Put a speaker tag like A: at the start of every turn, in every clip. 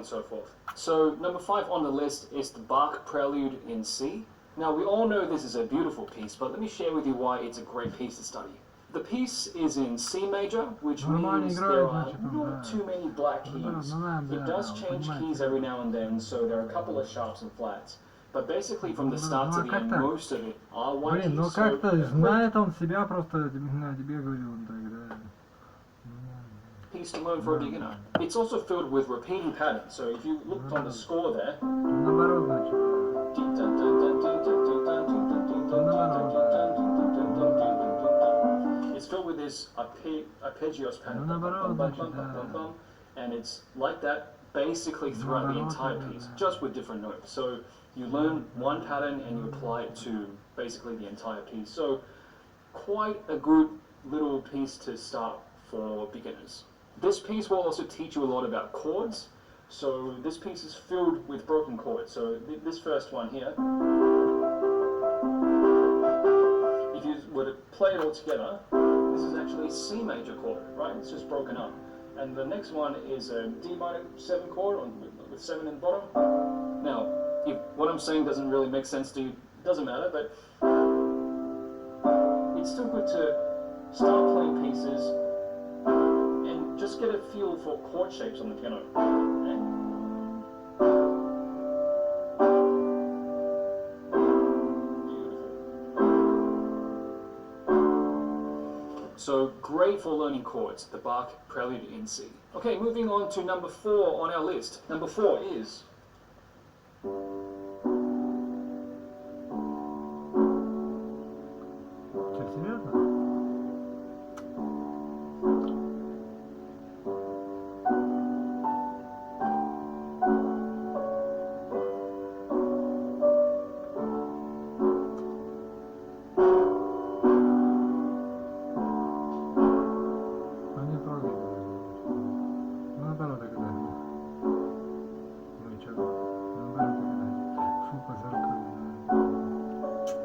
A: and so forth. So number 5 on the list is the Bach Prelude in C. Now we all know this is a beautiful piece, but let me share with you why it's a great piece to study. The piece is in C major, which means there are not too many black keys. It does change keys every now and then, so there are a couple of sharps and flats. But basically from the start to the end, most of it are white keys.
B: Блин, ну как-то знает он себя, просто тебе говорю тогда.
A: Piece to learn for a beginner. It's also filled with repeating patterns, so if you looked on the score there,
B: Наоборот, значит.
A: it's filled with this arpeggios pattern, and it's like that basically throughout the entire piece, just with different notes. So you learn one pattern and you apply it to basically the entire piece. So quite a good little piece to start for beginners. This piece will also teach you a lot about chords. So this piece is filled with broken chords. So this first one here, if you were to play it all together, this is actually a C major chord, right? It's just broken up. And the next one is a D minor 7 chord with 7 in the bottom. Now, if what I'm saying doesn't really make sense to you, it doesn't matter, but it's still good to start playing pieces and just get a feel for chord shapes on the piano. Okay? So great for learning chords, the Bach Prelude in C. Okay, moving on to number 4 on our list. Number 4 is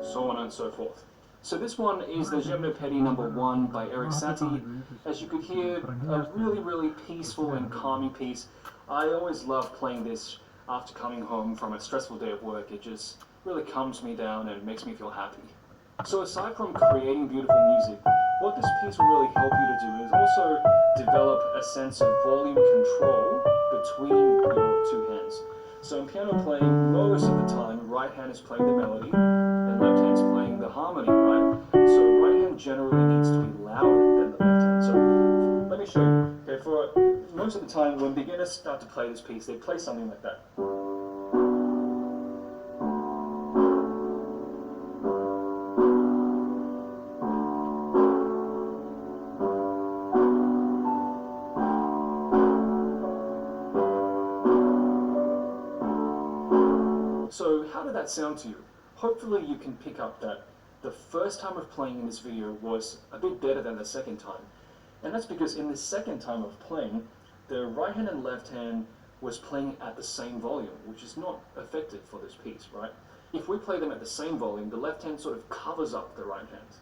A: so on and so forth. So this one is the Gymnopédie number 1 by Eric Satie. As you could hear, a really peaceful and calming piece. I always love playing this after coming home from a stressful day of work. It just really calms me down and makes me feel happy. So aside from creating beautiful music, what this piece will really help you to do is also develop a sense of volume control between your two hands. So in piano playing, most of the time, right hand is playing the melody and left hand is playing the harmony, right? So right hand generally needs to be louder than the left hand. So let me show you. Okay, for most of the time, when beginners start to play this piece, they play something like that. So how did that sound to you? Hopefully you can pick up that the first time of playing in this video was a bit better than the second time. And that's because in the second time of playing, the right hand and left hand was playing at the same volume, which is not effective for this piece, right? If we play them at the same volume, the left hand sort of covers up the right hand.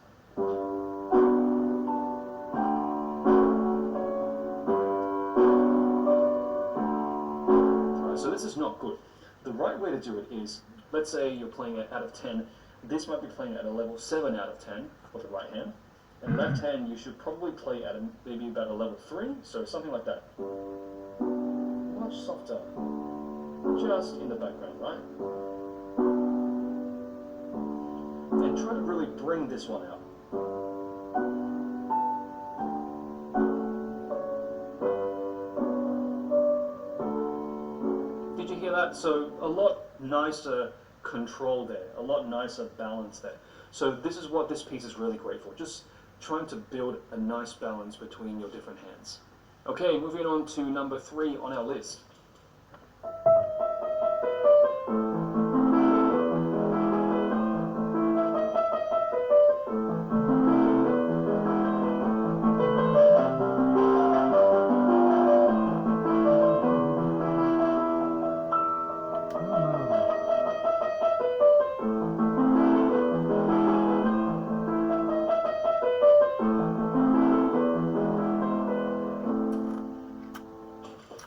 A: Right, so this is not good. The right way to do it is, let's say you're playing it out of 10, this might be playing at a level 7 out of 10 for the right hand, and left hand you should probably play at maybe about a level 3, so something like that. Much softer, just in the background, right? And try to really bring this one out. Did you hear that? So a lot nicer control there, a lot nicer balance there. So this is what this piece is really great for, just trying to build a nice balance between your different hands. Okay, moving on to number 3 on our list.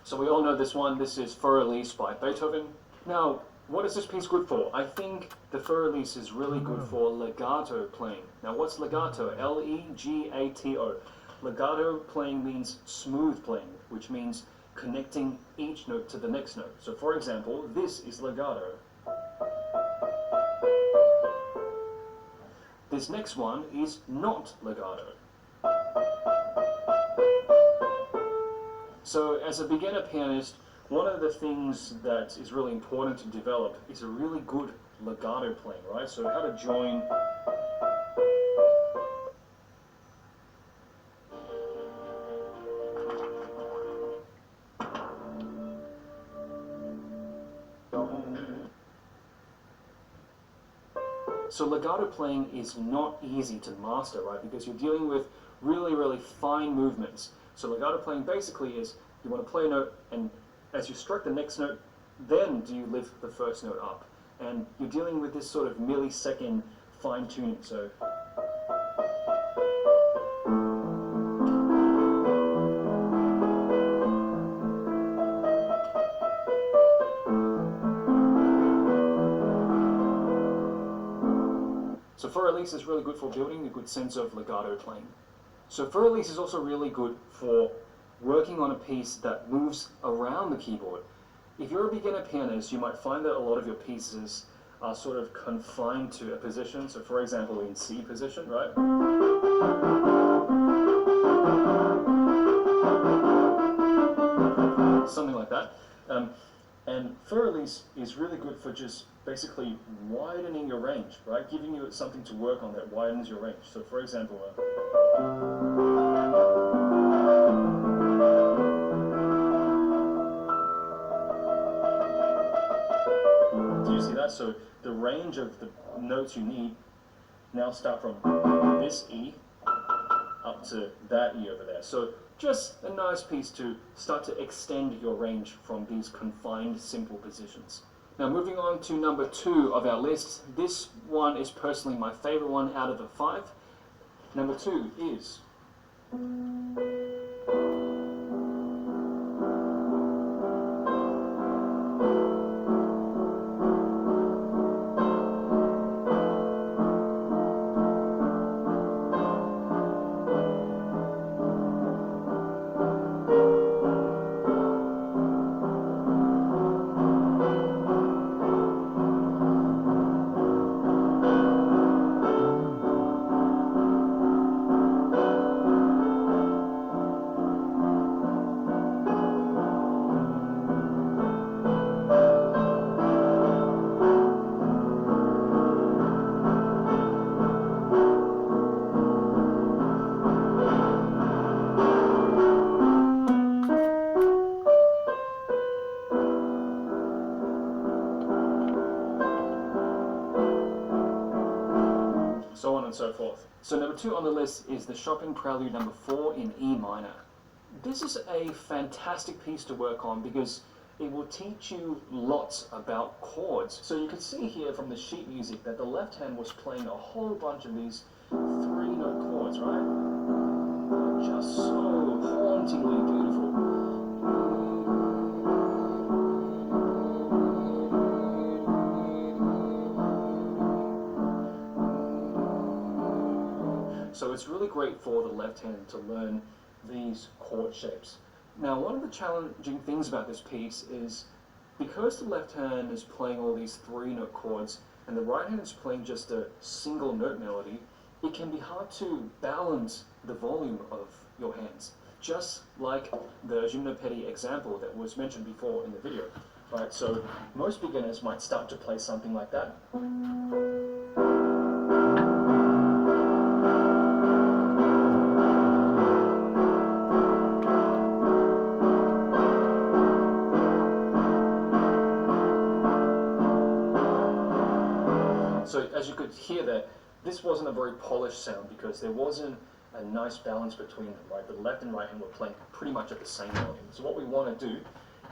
A: So we all know this one. This is Fur Elise by Beethoven. Now, what is this piece good for? I think the Fur Elise is really good for legato playing. Now, what's legato? L-E-G-A-T-O. Legato playing means smooth playing, which means connecting each note to the next note. So, for example, this is legato. This next one is not legato. So as a beginner pianist, one of the things that is really important to develop is a really good legato playing, right? So how to join So legato playing is not easy to master, right? Because you're dealing with really, really fine movements. So legato playing basically is you want to play a note, and as you strike the next note, then do you lift the first note up. And you're dealing with this sort of millisecond fine tuning. So Fur Elise is really good for building a good sense of legato playing. So Fur Elise is also really good for working on a piece that moves around the keyboard. If you're a beginner pianist, you might find that a lot of your pieces are sort of confined to a position. So for example, in C position, right? Something like that. And Fur Elise is really good for just basically widening your range, right? Giving you something to work on that widens your range. So for example, do you see that? So the range of the notes you need now start from this E up to that E over there. So just a nice piece to start to extend your range from these confined simple positions. Now moving on to number 2 of our list. This one is personally my favorite one out of the 5. Number 2 is so on and so forth. So number 2 on the list is the Chopin Prelude number 4 in E minor. This is a fantastic piece to work on because it will teach you lots about chords. So you can see here from the sheet music that the left hand was playing a whole bunch of these 3-note chords, right? They're just so hauntingly beautiful. So it's really great for the left hand to learn these chord shapes. Now, one of the challenging things about this piece is because the left hand is playing all these 3-note chords and the right hand is playing just a single note melody, it can be hard to balance the volume of your hands. Just like the gymnopédie example that was mentioned before in the video, right? So most beginners might start to play something like that. So as you could hear there, this wasn't a very polished sound because there wasn't a nice balance between them, right? The left and right hand were playing pretty much at the same volume. So what we want to do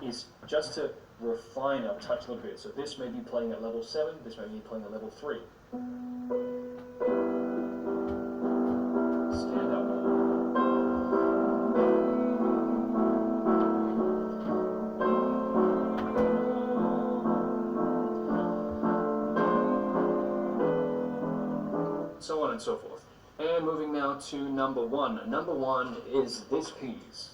A: is just to refine our touch a little bit. So this may be playing at level 7, this may be playing at level 3. Stand out more. so on and so forth. And moving now to number one. Number one is this piece.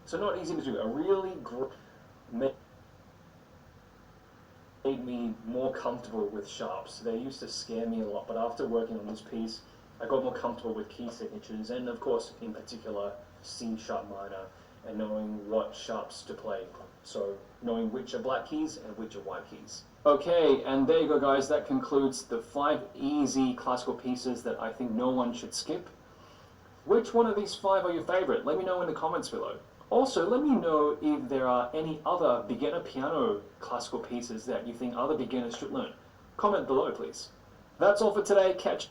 A: So not easy to do. A really made me more comfortable with sharps. They used to scare me a lot, but after working on this piece, I got more comfortable with key signatures, and of course, in particular, C sharp minor, and knowing what sharps to play. So knowing which are black keys and which are white keys. Okay, and there you go, guys. That concludes the 5 easy classical pieces that I think no one should skip. Which one of these 5 are your favorite? Let me know in the comments below. Also, let me know if there are any other beginner piano classical pieces that you think other beginners should learn. Comment below, please. That's all for today. Catch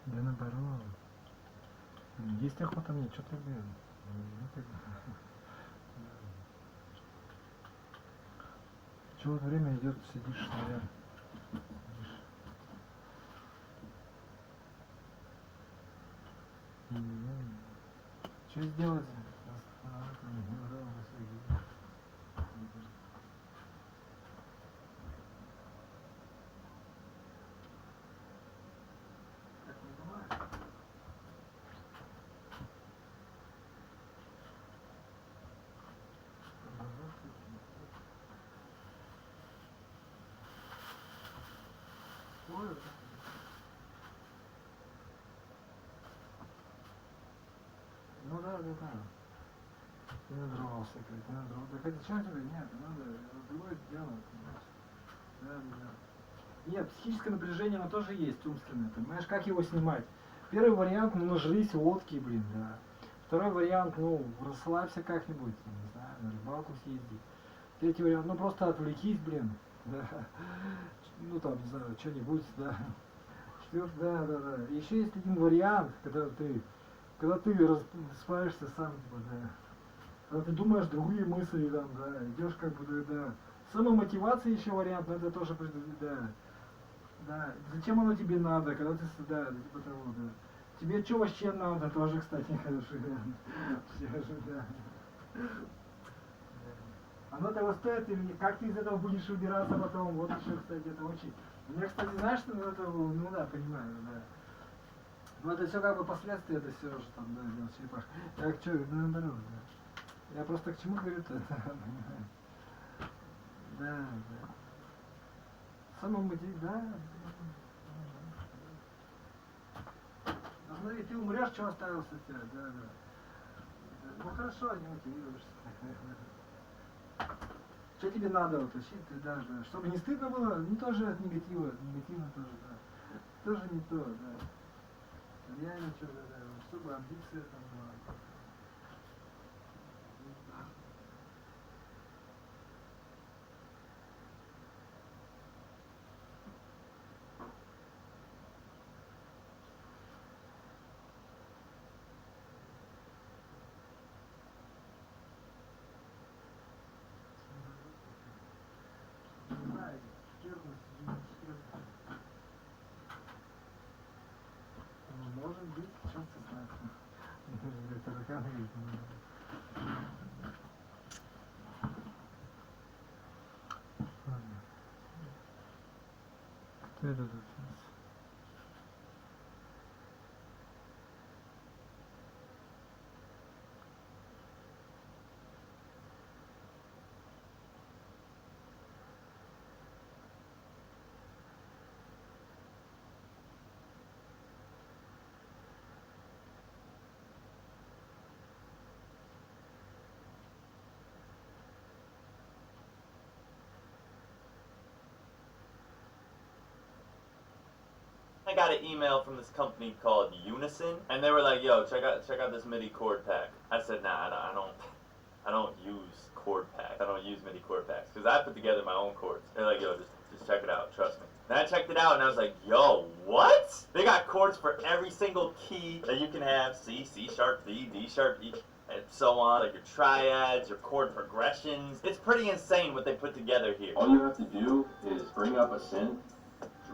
B: Да наоборот. Есть охота мне, что ты, блин? Чего время идет, сидишь, наверное. Что сделать? Ну да. Ты надрывался, ты надрывался. Так это что тебе? Нет, надо другое делать. Да. Нет, психическое напряжение, оно тоже есть умственное. Понимаешь, как его снимать? Первый вариант, ну нажрись водки, блин, да. Второй вариант, ну расслабься как-нибудь, не знаю, на рыбалку съезди. Третий вариант, ну просто отвлекись, блин. Да. Ну там, не знаю, что-нибудь, да. Четвертый, да. Еще есть один вариант, когда ты распаешься сам, типа, да. Когда ты думаешь другие мысли, там, да, идешь как бы, да. Самомотивация еще вариант, но это тоже, да. Да, зачем оно тебе надо, когда ты, да, типа того, да. Тебе что вообще надо, тоже, кстати, хороший вариант. Да. Оно того стоит или нет? Как ты из этого будешь убираться потом? Вот еще, кстати, это очень... У меня, кстати, знаешь, что это, ну да, понимаю, да. Но это все как бы последствия, это все уже там, да, черепашка. Так, что, наоборот, да. Я просто к чему говорю-то? Да. Самомотив, да. Ну смотри, ты умрешь, что оставился от тебя, да. Ну хорошо, не мотивируешься. Что тебе надо утащить, да. Чтобы не стыдно было, ну тоже от негатива тоже, да. Тоже не то, да. Реально что-то, да. Чтобы амбиция там была. Может быть, сейчас ты знаешь. Тараканы есть. Кто это тут у нас?
C: I got an email from this company called Unison, and they were like, "Yo, check out this MIDI chord pack." I said, "Nah, I don't use chord packs. I don't use MIDI chord packs because I put together my own chords." They're like, "Yo, just check it out. Trust me." And I checked it out, and I was like, "Yo, what? They got chords for every single key that you can have: C, C sharp, D sharp, E." And so on, like your triads, your chord progressions. It's pretty insane what they put together here.
D: All you have to do is bring up a synth,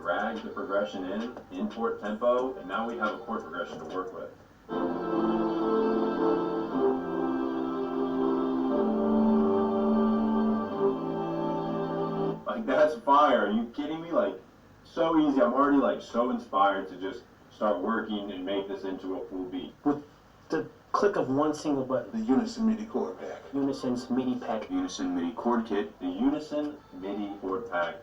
D: drag the progression in, import tempo, and now we have a chord progression to work with. Like, that's fire. Are you kidding me? Like, so easy. I'm already like so inspired to just start working and make this into a full beat.
A: With the click of one single button.
E: The Unison MIDI chord pack.
A: Unison's MIDI pack.
D: Unison MIDI chord kit. The Unison MIDI chord pack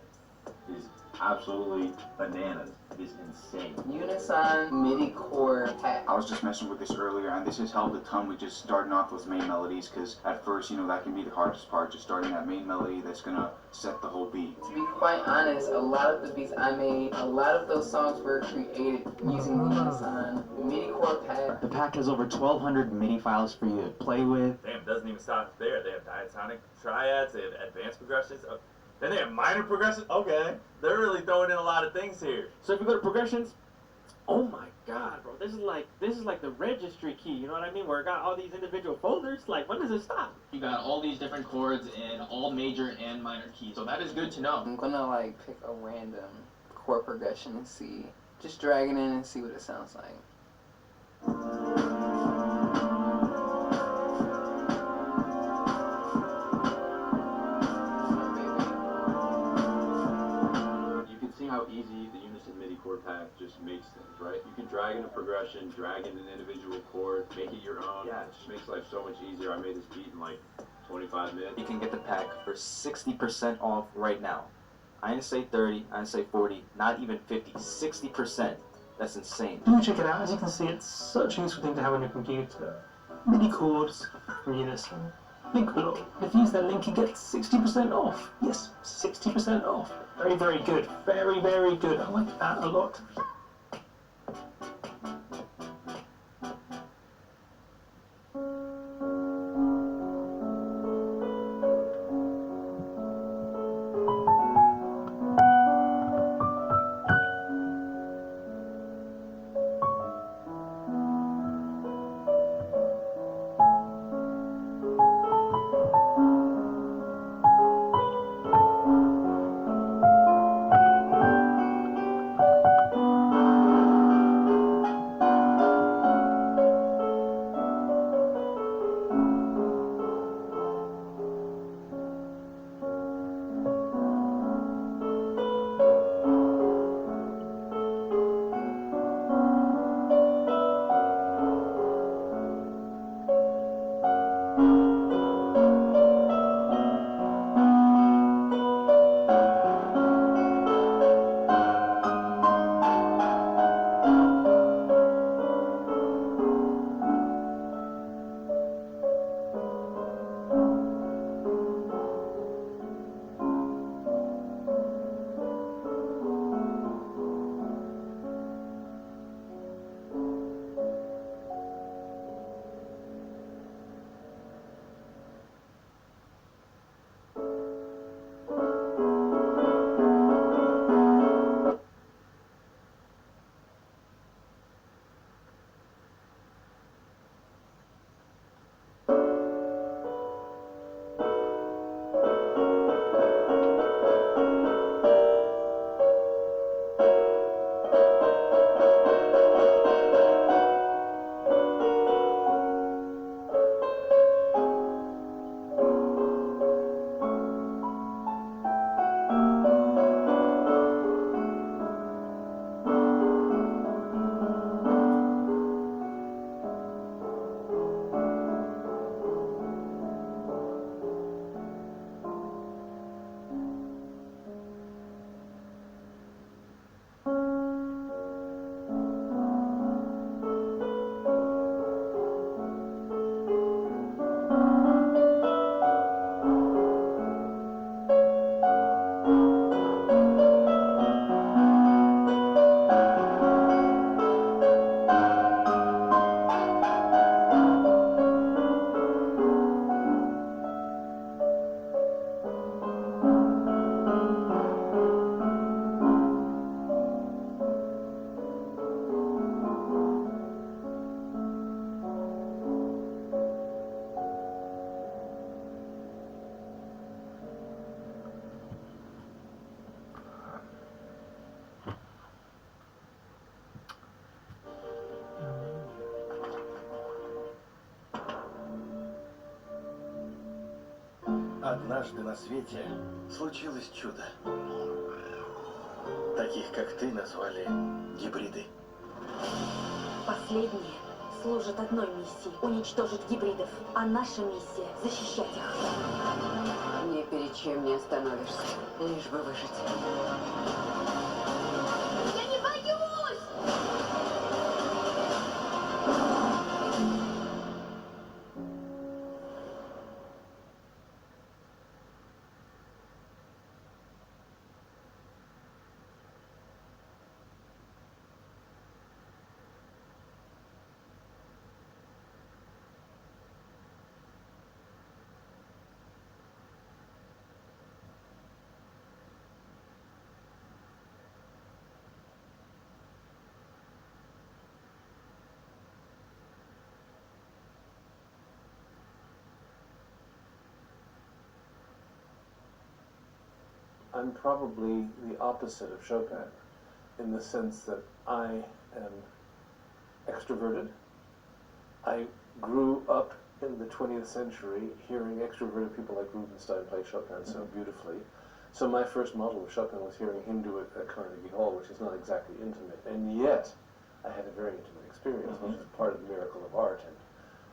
D: is absolutely bananas. It is insane.
F: Unison MIDI chord pack.
E: I was just messing with this earlier, and this has helped a ton with just starting off those main melodies, because at first, you know, that can be the hardest part, just starting that main melody that's gonna set the whole beat.
F: To be quite honest, a lot of the beats I made, a lot of those songs were created using the Unison MIDI chord pack.
G: The pack has over 1,200 MIDI files for you to play with.
C: Damn, it doesn't even stop there. They have diatonic triads, they have advanced progressions. Then they have minor progressions. Okay, they're really throwing in a lot of things here.
H: So if you go to progressions, oh my god, bro, this is like the registry key, you know what I mean? Where it got all these individual folders. Like, when does it stop?
I: You got all these different chords in all major and minor keys, so that is good to know.
F: I'm gonna like pick a random chord progression and see, just drag it in and see what it sounds like.
D: How easy the Unison MIDI chord pack just makes things, right? You can drag in a progression, drag in an individual chord, make it your own. Yeah, it just makes life so much easier. I made this beat in like 25 minutes.
G: You can get the pack for 60% off right now. I didn't say 30, I didn't say 40, not even 50, 60%. That's insane.
A: Do check it out. As you can see, it's such a useful thing to have on your computer. MIDI chords from Unison. Link below. If you use that link, you get 60% off. Yes, 60% off. Very, very good. Very, very good. I like that a lot.
J: Однажды на свете случилось чудо. Таких, как ты, назвали гибриды.
K: Последние служат одной миссии – уничтожить гибридов. А наша миссия – защищать их.
F: Ни перед чем не остановишься, лишь бы выжить.
K: Я не боюсь!
A: I'm probably the opposite of Chopin in the sense that I am extroverted. I grew up in the 20th century hearing extroverted people like Rubinstein play Chopin so beautifully. So my first model of Chopin was hearing him do it at Carnegie Hall, which is not exactly intimate, and yet I had a very intimate experience, which is part of the miracle of art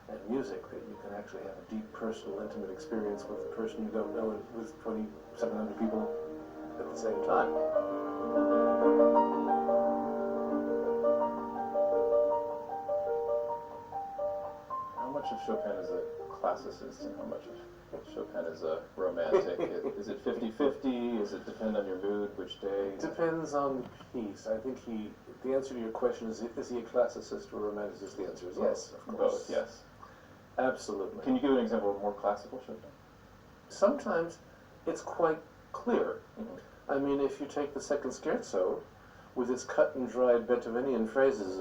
A: and music, that you can actually have a deep, personal, intimate experience with a person you don't know with 2,700 people at the same time.
D: How much of Chopin is a classicist and how much of Chopin is a romantic? Is it 50-50? Does it depend on your mood, which day?
A: It depends on the piece. I think the answer to your question is he a classicist or romanticist? The answer is yes, of course.
D: Both, yes.
A: Absolutely.
D: Can you give an example of more classical Chopin?
A: Sometimes it's quite clear. I mean, if you take the second scherzo with its cut and dried Beethovenian phrases,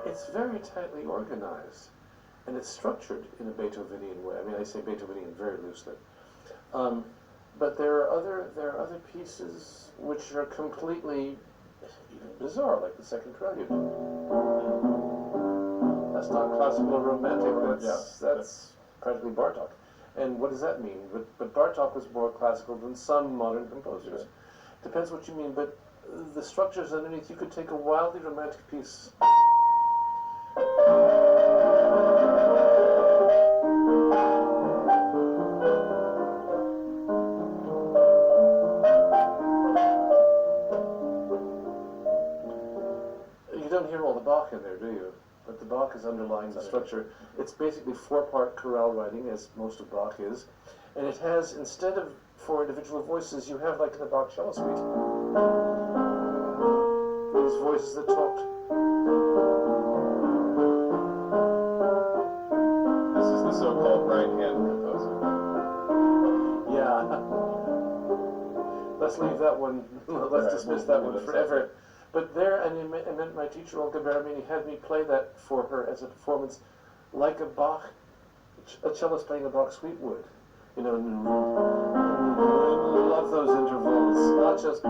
A: it's very tightly organized, and it's structured in a Beethovenian way. I mean, I say Beethovenian very loosely. But there are other pieces which are completely even bizarre, like the second prelude. That's not classical or romantic. That's practically Bartok. And what does that mean? But Bartok was more classical than some modern composers. Depends what you mean. But the structures underneath, you could take a wildly romantic piece. You don't hear all the Bach in there, do you? But the Bach is underlying the structure. It's basically four-part chorale writing, as most of Bach is. And it has, instead of four individual voices, you have, like in the Bach cello suite, these voices that talked.
D: This is the so-called right-hand composer.
A: Yeah. Let's leave that one, let's dismiss that one forever. But there, and my teacher, Olga Baramini, had me play that for her as a performance, like a cellist playing a Bach suite would. You know, love those intervals. Not just,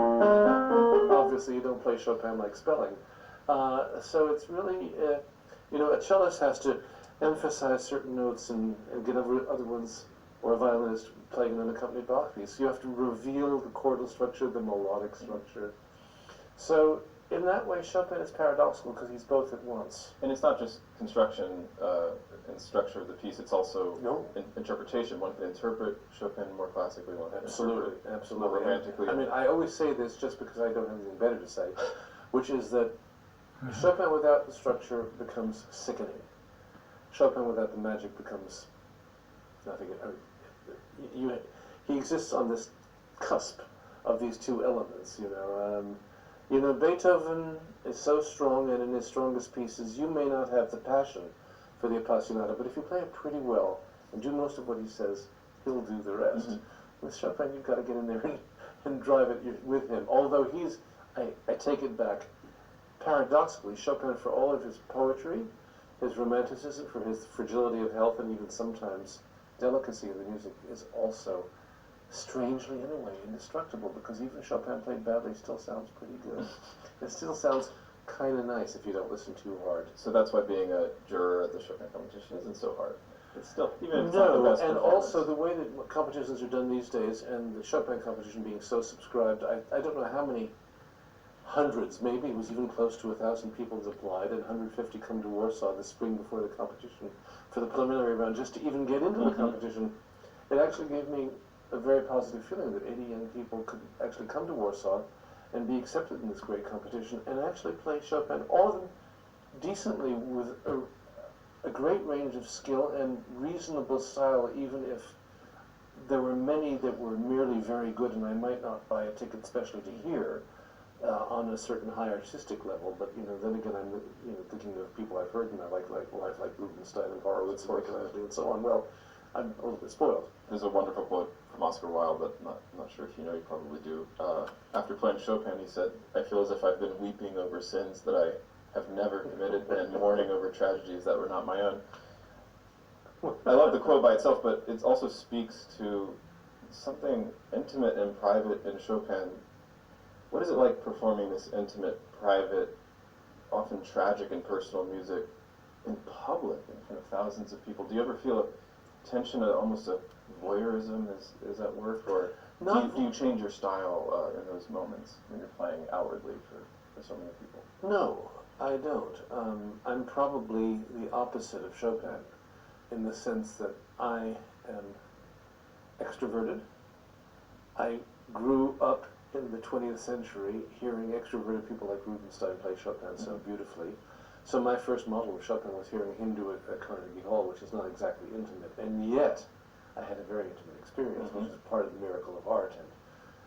A: obviously you don't play Chopin like spelling. So it's really, you know, a cellist has to emphasize certain notes and get over other ones, or a violinist playing an unaccompanied Bach piece. You have to reveal the chordal structure, the melodic structure. So in that way, Chopin is paradoxical because he's both at once.
D: And it's not just construction and structure of the piece, it's also interpretation. One can interpret Chopin more classically, one can interpret more romantically.
A: I mean, I always say this just because I don't have anything better to say, which is that Chopin without the structure becomes sickening. Chopin without the magic becomes nothing. He exists on this cusp of these two elements, you know. You know, Beethoven is so strong, and in his strongest pieces, you may not have the passion for the appassionato, but if you play it pretty well and do most of what he says, he'll do the rest. With Chopin, you've got to get in there and drive it with him. Although he's, I take it back, paradoxically, Chopin, for all of his poetry, his romanticism, for his fragility of health, and even sometimes delicacy of the music, is also
L: strangely, in a way, indestructible, because even Chopin played badly still sounds pretty good. It still sounds kind of nice if you don't listen too hard.
D: So that's why being a juror at the Chopin competition isn't so hard. It's still, even if it's not the
L: No,
D: best
L: and
D: performance.
L: also the way that competitions are done these days, and the Chopin competition being so subscribed, I don't know how many hundreds, maybe it was even close to 1,000 people that applied, and 150 come to Warsaw this spring before the competition for the preliminary round, just to even get into the competition. It actually gave me a very positive feeling that 80 young people could actually come to Warsaw and be accepted in this great competition and actually play Chopin, all of them decently with a great range of skill and reasonable style, even if there were many that were merely very good, and I might not buy a ticket especially to hear on a certain high artistic level. But then again, I'm thinking of people I've heard and I like Rubinstein and Horowitz and so on. Well, I'm a little bit spoiled.
D: There's a wonderful quote from Oscar Wilde that I'm not sure if you know, you probably do. After playing Chopin, he said, "I feel as if I've been weeping over sins that I have never committed and mourning over tragedies that were not my own." I love the quote by itself, but it also speaks to something intimate and private in Chopin. What is it like performing this intimate, private, often tragic and personal music in public in front of thousands of people? Do you ever feel a tension, almost a voyeurism is at work, or do you change your style in those moments when you're playing outwardly for so many people?
L: No, I don't. I'm probably the opposite of Chopin in the sense that I am extroverted. I grew up in the 20th century hearing extroverted people like Rubinstein play Chopin so beautifully. So my first model of Chopin was hearing him do it at Carnegie Hall, which is not exactly intimate, and yet I had a very intimate experience, which is part of the miracle of art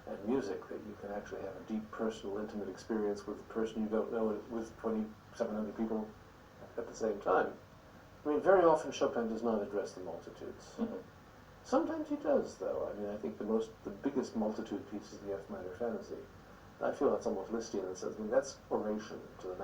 L: and music, that you can actually have a deep, personal, intimate experience with a person you don't know with 2,700 people at the same time. I mean, very often Chopin does not address the multitudes. Sometimes he does, though. I mean, I think the biggest multitude piece is the F minor Fantasy. I feel that's almost Lisztian in the sense, I mean, that's oration to the